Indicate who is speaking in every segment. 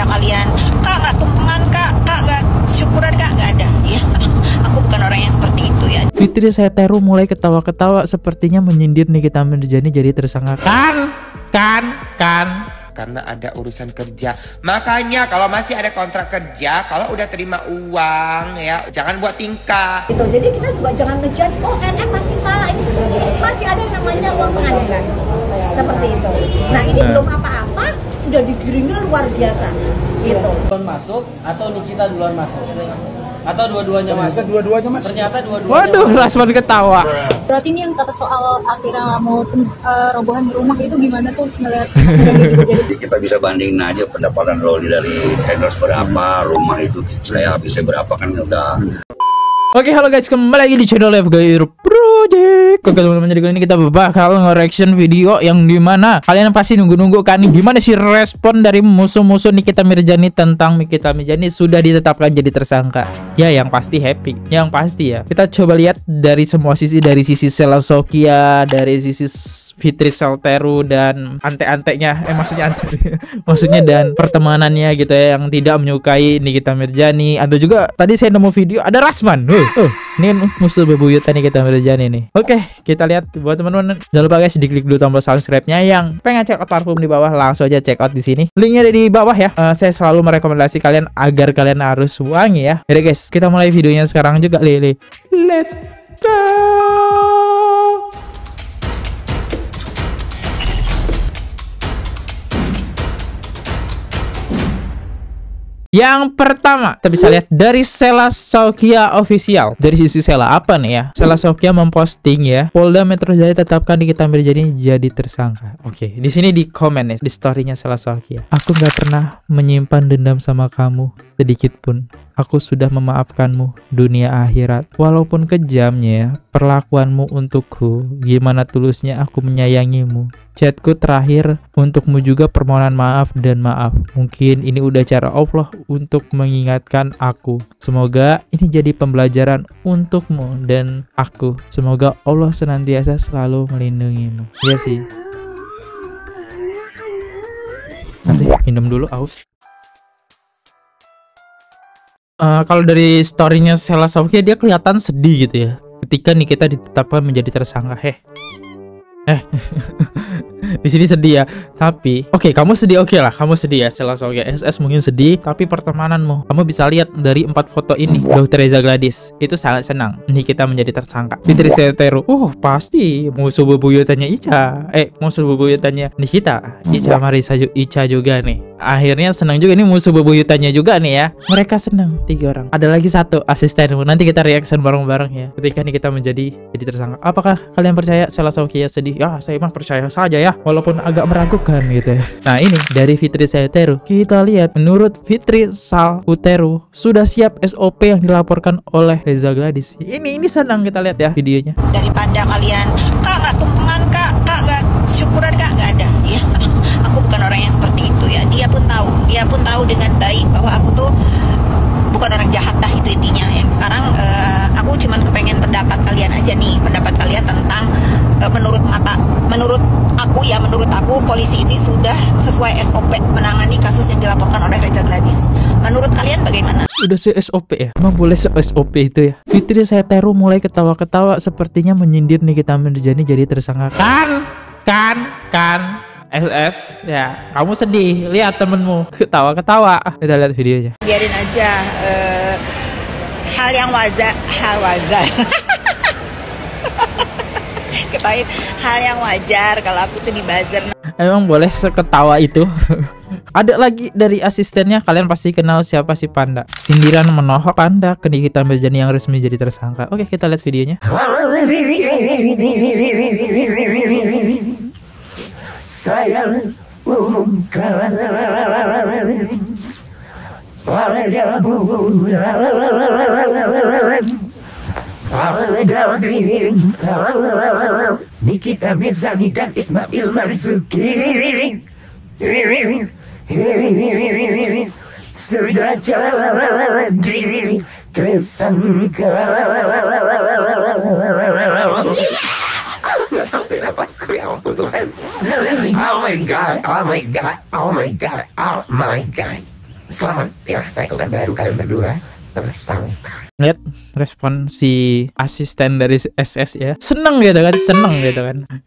Speaker 1: kalian, kak nggak tumpengan, kak nggak syukuran, kak nggak ada ya. Aku bukan orang yang seperti itu ya.
Speaker 2: Fitri Seteru mulai ketawa-ketawa, sepertinya menyindir Nikita Mirzani jadi tersangka. Kan
Speaker 3: karena ada urusan kerja. Makanya kalau masih ada kontrak kerja, kalau udah terima uang ya jangan buat tingkah.
Speaker 4: Gitu. Jadi kita juga jangan ngejudge, oh NM pasti salah, ini masih ada yang namanya uang pengadilan. Seperti itu. Nah ini belum apa-apa, sudah digiringnya luar biasa. Gitu.
Speaker 5: Duluan masuk atau Nikita duluan masuk? Atau dua-duanya masuk?
Speaker 6: Dua-duanya masuk.
Speaker 5: Ternyata dua-duanya.
Speaker 2: Waduh, Rasman ketawa.
Speaker 7: Berarti ini yang kata soal Atira mau robohan rumah itu gimana tuh ngeliat?
Speaker 8: Kita bisa bandingin aja pendapatan Loli dari endorse berapa, rumah itu saya habisnya berapa kan udah.
Speaker 2: Oke, halo guys, kembali lagi di channel Live Gair Project. Oke teman-teman, jadi kali ini kita bakal nge-reaction video yang dimana kalian pasti nunggu-nunggu kan gimana sih respon dari musuh-musuh Nikita Mirzani tentang Nikita Mirzani sudah ditetapkan jadi tersangka. Ya, yang pasti happy, yang pasti ya. Kita coba lihat dari semua sisi, dari sisi Sela Sofia, dari sisi Fitri Seteru dan ante-antenya, maksudnya dan pertemanannya gitu ya, yang tidak menyukai Nikita Mirzani. Ada juga tadi saya nemu video ada Rasman. Ini kan musuh bebuyutan Nikita Mirzani nih. Oke, kita lihat. Buat teman-teman, jangan lupa guys diklik dulu tombol subscribe-nya. Yang pengen check out parfum di bawah langsung aja check out di sini. Linknya ada di bawah ya. Saya selalu merekomendasi kalian agar kalian harus wangi ya. Jadi guys, kita mulai videonya sekarang juga, Lele. Let's go. Yang pertama, kita bisa lihat dari Sela Sofia Official. Dari sisi Sela apa nih ya? Sela Sofia memposting ya, Polda Metro Jaya tetapkan Nikita Mirzani jadi tersangka. Oke, di sini di komen nih, di storynya Sela Sofia. Aku nggak pernah menyimpan dendam sama kamu sedikit pun. Aku sudah memaafkanmu dunia akhirat. Walaupun kejamnya perlakuanmu untukku, gimana tulusnya aku menyayangimu. Chatku terakhir untukmu juga permohonan maaf dan maaf. Mungkin ini udah cara Allah untuk mengingatkan aku. Semoga ini jadi pembelajaran untukmu dan aku. Semoga Allah senantiasa selalu melindungimu. Iya sih. Nanti minum dulu, aus. Kalau dari storynya Sela Sofia, dia kelihatan sedih gitu ya ketika Nikita ditetapkan menjadi tersangka. Di sini sedih ya. Tapi oke, kamu sedih, oke lah, kamu sedih ya Sela Sofia. SS mungkin sedih, tapi pertemananmu, kamu bisa lihat dari 4 foto ini. Dr. Reza Gladys itu sangat senang Nikita menjadi tersangka. Fitri Seteru, pasti musuh bebuyutannya musuh bebuyutannya Nikita, Ica Marisa Ica juga nih. Akhirnya senang juga, ini musuh bebuyutannya juga nih ya. Mereka senang 3 orang. Ada lagi 1 asistenmu. Nanti kita reaction bareng-bareng ya ketika Nikita jadi tersangka. Apakah kalian percaya Sela Sofia sedih? Ya, saya mah percaya saja ya, walaupun agak meragukan gitu ya. Nah, ini dari Fitri Seteru. Kita lihat, menurut Fitri Seteru sudah siap SOP yang dilaporkan oleh Reza Gladys. Ini senang kita lihat ya videonya.
Speaker 1: Daripada kalian, kak nggak tumpengan, kak nggak syukuran, kak nggak ada ya. Aku bukan orang yang seperti itu ya. Dia pun tahu dengan baik bahwa aku tuh bukan orang jahat dah, itu intinya. Yang sekarang aku cuman kepengen pendapat kalian aja nih, pendapat kalian tentang menurut aku polisi ini sudah sesuai SOP menangani kasus yang dilaporkan oleh Reza Gladys. Menurut kalian bagaimana?
Speaker 2: Sudah SOP ya? Emang boleh SOP itu ya? Fitri Seteru mulai ketawa-ketawa, sepertinya menyindir Nikita Mirzani jadi tersangka. Kan SS ya, kamu sedih lihat temenmu ketawa-ketawa. Kita lihat videonya.
Speaker 1: Biarin aja, hal wajar ketawain, hal yang wajar kalau aku tuh dibuzzer.
Speaker 2: Emang boleh seketawa itu? Ada lagi dari asistennya, kalian pasti kenal siapa sih Panda. Sindiran menohok Panda ke Nikita Mirzani yang resmi jadi tersangka. Oke, kita lihat videonya.
Speaker 9: Sayang umumkan Nikita Mirzani dan Ismail Marzuki sudah jadi tersangka. Sampai napasku ya ampun Tuhan. Oh my god, oh my god, oh my god, oh my god. Selamat ya, kabar baru kalian berdua tersangka.
Speaker 2: Lihat respon si asisten dari SS ya, seneng gitu kan,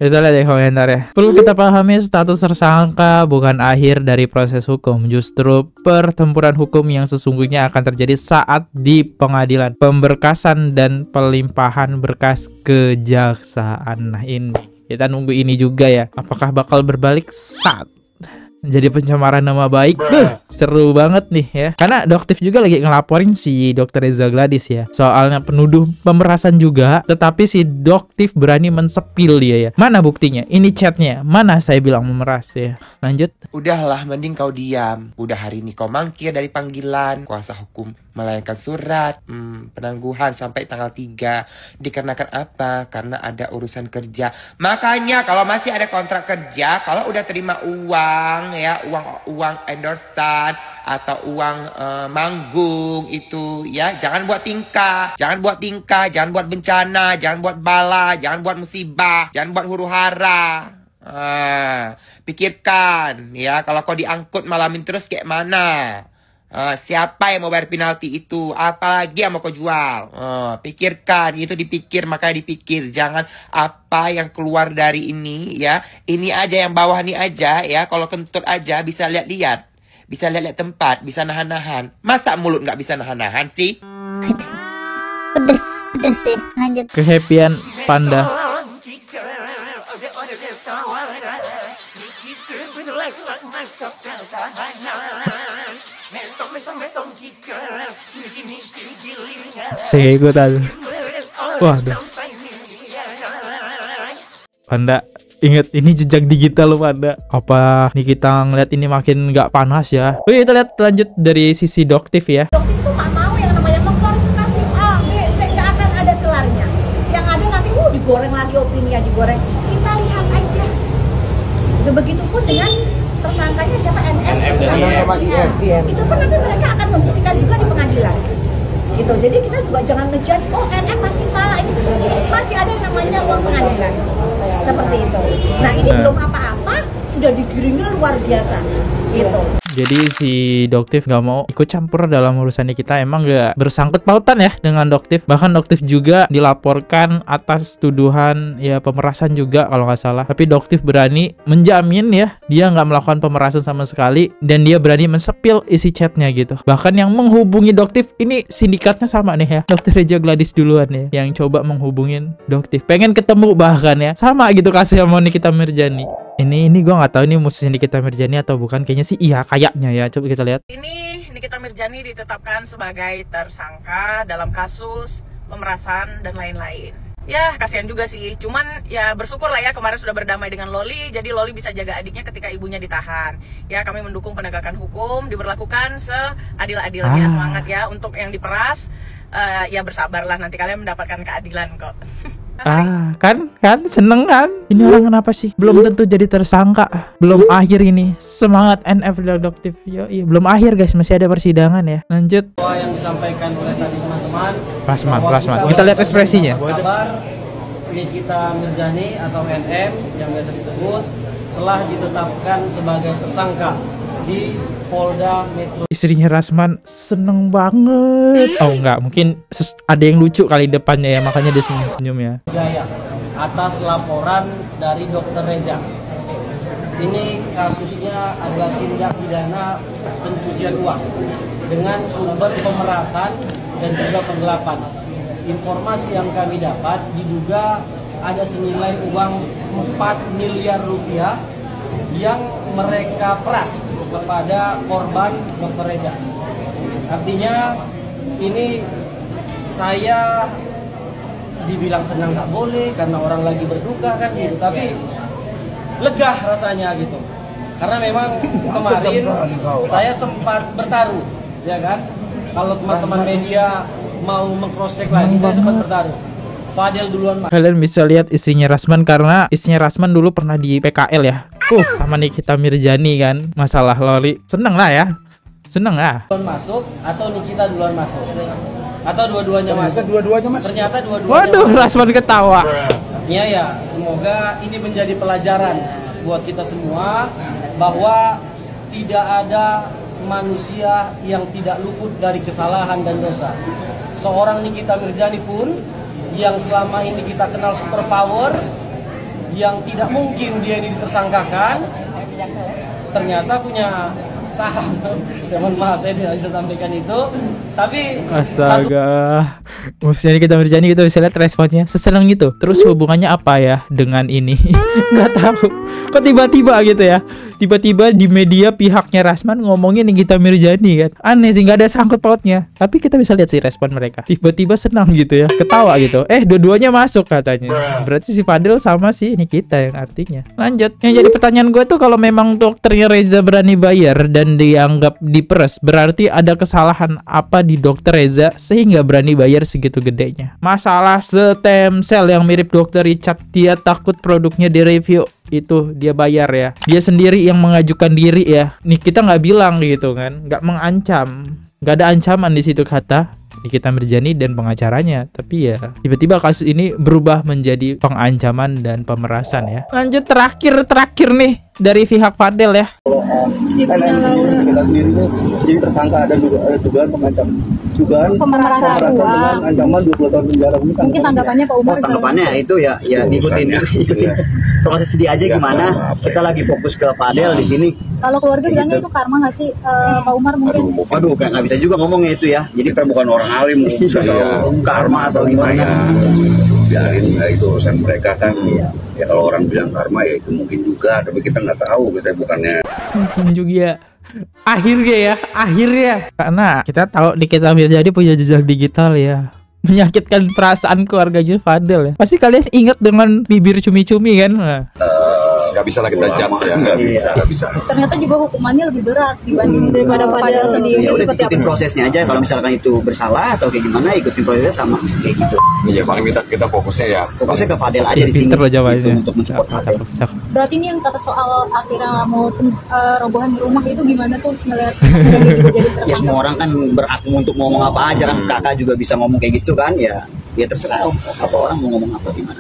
Speaker 2: Kita lihat deh komentarnya. Perlu kita pahami, status tersangka bukan akhir dari proses hukum, justru pertempuran hukum yang sesungguhnya akan terjadi saat di pengadilan, pemberkasan dan pelimpahan berkas kejaksaan. Nah ini kita nunggu ini juga ya, apakah bakal berbalik saat jadi pencemaran nama baik. Seru banget nih ya. Karena Doktif juga lagi ngelaporin si Dr. Reza Gladys ya, soalnya penuduh pemerasan juga. Tetapi si Doktif berani mensepil dia ya. Mana buktinya? Ini chatnya. Mana saya bilang memeras ya. Lanjut.
Speaker 3: Udahlah, mending kau diam. Udah hari ini kau mangkir dari panggilan. Kuasa hukum melayangkan surat penangguhan sampai tanggal 3. Dikarenakan apa? Karena ada urusan kerja. Makanya kalau masih ada kontrak kerja, kalau udah terima uang ya, uang endorsan atau uang manggung itu ya, jangan buat tingkah, jangan buat bencana, jangan buat bala, jangan buat musibah, jangan buat huru-hara. Pikirkan ya, kalau kau diangkut malamin terus kayak mana? Siapa yang mau bayar penalti itu? Apalagi yang mau kau jual? Pikirkan, itu dipikir, makanya dipikir. Jangan apa yang keluar dari ini ya. Ini aja yang bawah ini aja ya. Kalau kentut aja bisa lihat-lihat. Bisa lihat-lihat tempat, bisa nahan-nahan. Masa mulut nggak bisa nahan-nahan sih?
Speaker 7: Pedes sih. Lanjut.
Speaker 2: Kehappian Panda. Saya ikutan. Waduh. Panda, ingat ini jejak digital loh Panda. Apa nih kita ngeliat ini makin nggak panas ya? Oh kita lihat lanjut dari sisi Doktif ya.
Speaker 4: Doktif itu nggak mau yang namanya mengklarifikasi A, B, C, nggak akan ada kelarnya. Yang ada nanti digoreng lagi opini, digoreng. Kita lihat aja. Dan begitupun dengan tersangkanya siapa, NM. Itu pun nanti mereka akan membuktikan juga di pengadilan. Gitu. Jadi kita juga jangan ngejudge, oh NM pasti salah, ini masih ada yang namanya ruang pengadilan. Seperti itu. Nah ini belum apa-apa sudah digiringnya luar biasa. Gitu.
Speaker 2: Jadi si Doktif nggak mau ikut campur dalam urusannya kita, emang nggak bersangkut pautan ya dengan Doktif. Bahkan Doktif juga dilaporkan atas tuduhan ya pemerasan juga kalau nggak salah. Tapi Doktif berani menjamin ya dia nggak melakukan pemerasan sama sekali, dan dia berani mensepil isi chatnya gitu. Bahkan yang menghubungi Doktif ini sindikatnya sama nih ya, Dr. Reza Gladys duluan ya yang coba menghubungin Doktif, pengen ketemu bahkan ya, sama gitu kasusnya sama Nikita Mirzani. Ini gue nggak tahu nih musuhnya Nikita Mirzani atau bukan, kayaknya sih iya kayaknya ya. Coba kita lihat.
Speaker 6: Ini Nikita Mirzani ditetapkan sebagai tersangka dalam kasus pemerasan dan lain-lain. Ya kasihan juga sih, cuman ya bersyukur lah ya kemarin sudah berdamai dengan Loli, jadi Loli bisa jaga adiknya ketika ibunya ditahan. Ya kami mendukung penegakan hukum diberlakukan seadil-adilnya. Semangat ya untuk yang diperas, ya bersabarlah, nanti kalian mendapatkan keadilan kok.
Speaker 2: Kan seneng kan? Ini orang kenapa sih belum tentu jadi tersangka, belum akhir ini. Semangat NF Doktif. Yo, iya belum akhir guys, masih ada persidangan ya. Lanjut.
Speaker 5: Yang disampaikan oleh tadi teman-teman,
Speaker 2: plasma. Kita lihat ekspresinya.
Speaker 5: Kabar Nikita Mirzani atau NM yang biasa disebut telah ditetapkan sebagai tersangka di Polda Metro.
Speaker 2: Istrinya Rasman seneng banget. Oh enggak, mungkin ada yang lucu kali depannya ya, makanya dia senyum ya.
Speaker 5: Jaya atas laporan dari Dr. Reza. Ini kasusnya adalah tindak pidana pencucian uang dengan sumber pemerasan dan juga penggelapan. Informasi yang kami dapat diduga ada senilai uang 4 miliar rupiah yang mereka peras kepada korban Dr. Reza. Artinya ini saya dibilang senang nggak boleh karena orang lagi berduka kan gitu, tapi lega rasanya gitu. Karena memang kemarin saya sempat bertaruh, ya kan? Kalau teman-teman media mau meng-cross check lagi, saya sempat bertaruh. Fadel duluan.
Speaker 2: Kalian bisa lihat istrinya Rasman, karena istrinya Rasman dulu pernah di PKL ya. Sama Nikita Mirzani kan. Masalah Loli. Seneng lah ya. Seneng lah.
Speaker 5: Duluan masuk atau Nikita duluan masuk? Atau dua-duanya masuk? Ternyata dua-duanya.
Speaker 2: Waduh, Rasman ketawa.
Speaker 5: Artinya ya, semoga ini menjadi pelajaran buat kita semua bahwa tidak ada manusia yang tidak luput dari kesalahan dan dosa. Seorang Nikita Mirzani pun yang selama ini kita kenal super power, yang tidak mungkin dia ini ditersangkakan, ternyata punya saham. Saya mohon maaf, saya tidak bisa sampaikan itu. Tapi
Speaker 2: astaga, maksudnya kita Mirzani kita bisa lihat responnya sesenang gitu. Terus hubungannya apa ya dengan ini? Nggak tahu. Kok tiba-tiba gitu ya? Tiba-tiba di media pihaknya Rasman ngomongin Nikita Mirzani kan? Aneh sih, nggak ada sangkut pautnya. Tapi kita bisa lihat sih respon mereka. Tiba-tiba senang gitu ya, ketawa gitu. Dua-duanya masuk katanya. Berarti si Fadil sama si Nikita yang artinya. Lanjut. Yang jadi pertanyaan gue tuh, kalau memang dokternya Reza berani bayar dan dianggap diperes, berarti ada kesalahan apa di dokter Reza sehingga berani bayar segitu gedenya? Masalah stem cell yang mirip dokter Richard, dia takut produknya direview, itu dia bayar ya. Dia sendiri yang mengajukan diri ya. Nih kita nggak bilang gitu kan, nggak mengancam, nggak ada ancaman di situ kata Nikita Mirzani dan pengacaranya. Tapi ya tiba-tiba kasus ini berubah menjadi pengancaman dan pemerasan ya. Lanjut terakhir nih dari pihak Fadel ya.
Speaker 10: Kita sendiri nih jadi tersangka ada dugaan pemerasan dengan ancaman 20 tahun penjara.
Speaker 7: Mungkin tanggapannya Pak Umar.
Speaker 11: Tanggapannya itu ya ikutin proses dia aja gimana. Kita lagi fokus ke Fadel di sini.
Speaker 7: Kalau keluarga bilangnya itu karma nggak sih, Pak Umar mungkin?
Speaker 11: Waduh, nggak bisa juga ngomongnya itu ya. Jadi
Speaker 8: Kita bukan orang alim,
Speaker 11: karma atau gimana?
Speaker 8: Biarin, itu urusan mereka kan. Ya kalau orang bilang karma ya itu mungkin juga, tapi kita nggak tahu, kita bukannya.
Speaker 2: Mungkin juga. Akhirnya karena kita tahu Nikita Mirzani punya jejak digital ya, menyakitkan perasaan keluarga Fadel ya. Pasti kalian ingat dengan bibir cumi-cumi kan?
Speaker 8: Nggak bisa lah kita judge ya, nggak bisa.
Speaker 7: Ternyata juga hukumannya lebih berat dibanding daripada Fadel sendiri.
Speaker 11: Ya udah ikutin prosesnya aja. Kalau misalkan itu bersalah atau kayak gimana, ikutin prosesnya sama kayak gitu.
Speaker 8: Iya, paling kita fokusnya
Speaker 11: ke Fadel aja di sini.
Speaker 2: Pinter loh jawabannya.
Speaker 11: Untuk mensupport Fadel.
Speaker 7: Berarti ini yang kata soal akhirnya mau robohan di rumah itu gimana tuh ngeliat
Speaker 11: ya semua orang kan berhak untuk ngomong apa aja kan. Kakak juga bisa ngomong kayak gitu kan, ya terserah apa orang mau ngomong apa gimana.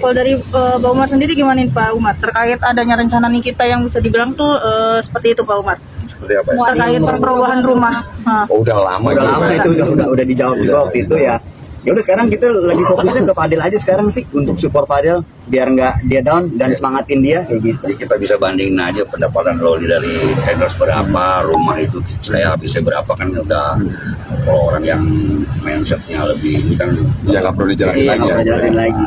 Speaker 12: Kalau dari Pak Umar sendiri gimana nih Pak Umar terkait adanya rencana Nikita yang bisa dibilang tuh seperti itu Pak Umar?
Speaker 8: Seperti apa?
Speaker 12: Terkait perubahan rumah.
Speaker 8: Oh, udah lama
Speaker 11: itu udah dijawab juga waktu itu ya. Ya udah sekarang kita lagi fokusnya ke Fadel aja sekarang sih, untuk support Fadel biar nggak dia down dan semangatin dia kayak gitu.
Speaker 8: Jadi kita bisa bandingin aja pendapatan Loli dari endorse berapa, rumah itu saya habisnya berapa, kan udah kalau orang yang mindsetnya lebih ini kan ya nggak perlu dijelasin lagi.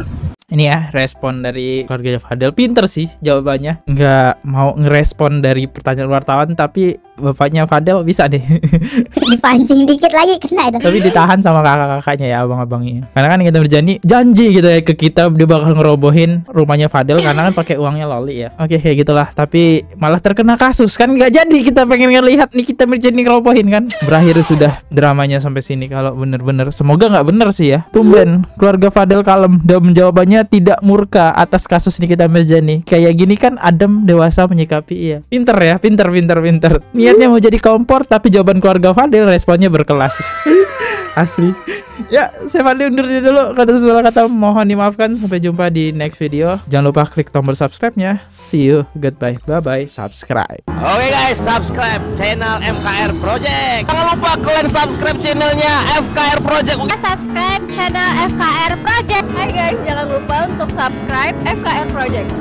Speaker 2: Ini ya respon dari keluarga Fadel. Pinter sih jawabannya. Nggak mau ngerespon dari pertanyaan wartawan, tapi bapaknya Fadel bisa deh.
Speaker 13: Dipancing dikit lagi kena.
Speaker 2: Tapi ditahan sama kakak-kakaknya ya, abang-abangnya. Karena kan Nikita Mirzani janji gitu ya ke kita, dia bakal ngerobohin rumahnya Fadel karena kan pakai uangnya Loli ya. Oke, kayak gitulah. Tapi malah terkena kasus kan, nggak jadi kita pengen ngelihat Nikita Mirzani ngerobohin kan. Berakhir sudah dramanya sampai sini. Kalau bener-bener, semoga nggak bener sih ya. Tumben keluarga Fadel kalem dan jawabannya tidak murka atas kasus Nikita Mirzani. Kayak gini kan adem, dewasa menyikapi. Iya, pinter ya, pinter. Niatnya mau jadi kompor, tapi jawaban keluarga Fadel responnya berkelas. Asli. Ya, saya Fadli undur diri dulu. Kata salah kata mohon dimaafkan. Sampai jumpa di next video. Jangan lupa klik tombol subscribe-nya. See you, goodbye, bye-bye, subscribe.
Speaker 14: Oke guys, subscribe channel FKR Project. Jangan lupa kalian subscribe channelnya FKR Project.
Speaker 13: Subscribe channel FKR Project.
Speaker 12: Hai guys, jangan lupa untuk subscribe FKR Project.